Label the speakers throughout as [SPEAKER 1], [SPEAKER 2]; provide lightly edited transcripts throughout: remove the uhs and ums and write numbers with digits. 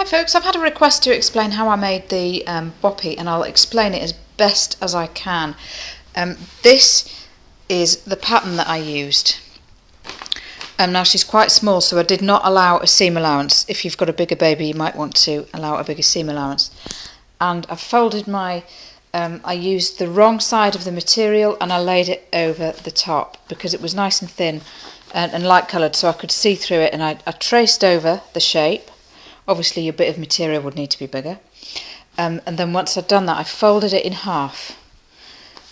[SPEAKER 1] folks, I've had a request to explain how I made the Boppy, and I'll explain it as best as I can. This is the pattern that I used. Now she's quite small, so I did not allow a seam allowance. If you've got a bigger baby, you might want to allow a bigger seam allowance. And I folded my, I used the wrong side of the material and I laid it over the top because it was nice and thin and light coloured, so I could see through it, and I traced over the shape. Obviously your bit of material would need to be bigger. And then once I'd done that, I folded it in half.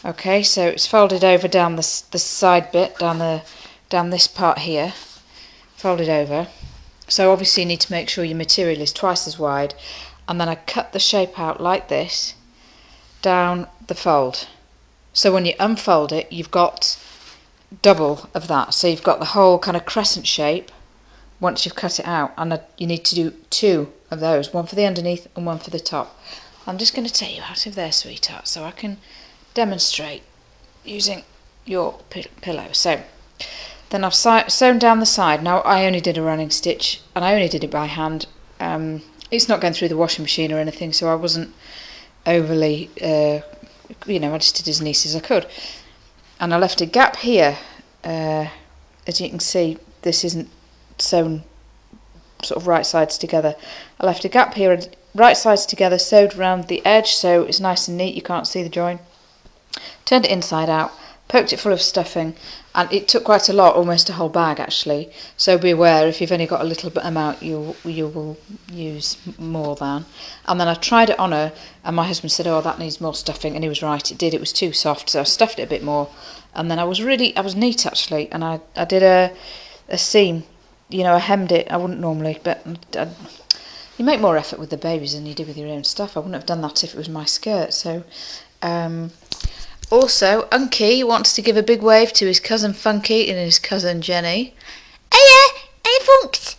[SPEAKER 1] Okay, so it's folded over down the side bit, down this part here, folded over. So obviously you need to make sure your material is twice as wide, and then I cut the shape out like this down the fold. So when you unfold it, you've got double of that. So you've got the whole kind of crescent shape once you've cut it out, and you need to do two of those, one for the underneath and one for the top. I'm just going to take you out of there, sweetheart, so I can demonstrate using your pillow. So then I've sewn down the side. Now I only did a running stitch, and I only did it by hand. It's not going through the washing machine or anything, so I wasn't overly, I just did as neat as I could. And I left a gap here. As you can see, this isn't sewn sort of right sides together. I left a gap here, right sides together, sewed around the edge so it's nice and neat, you can't see the join. Turned it inside out, poked it full of stuffing, and it took quite a lot, almost a whole bag actually, so be aware if you've only got a little bit amount you will use more than. And then I tried it on her, and my husband said, oh, that needs more stuffing, and he was right, it did, it was too soft, so I stuffed it a bit more. And then I was neat actually, and I did a seam. I hemmed it. I wouldn't normally, but you make more effort with the babies than you do with your own stuff. I wouldn't have done that if it was my skirt. So, also, Unky wants to give a big wave to his cousin Funky and his cousin Jenny. Hey Funks!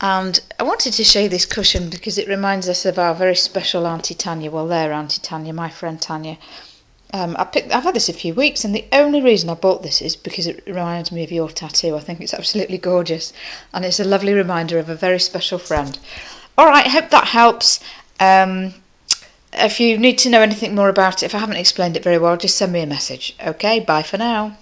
[SPEAKER 1] And I wanted to show you this cushion because it reminds us of our very special Auntie Tanya. Well, their Auntie Tanya, my friend Tanya. I've had this a few weeks, and the only reason I bought this is because it reminds me of your tattoo. I think it's absolutely gorgeous, and it's a lovely reminder of a very special friend. Alright, I hope that helps. If you need to know anything more about it, if I haven't explained it very well, just send me a message. Okay, bye for now.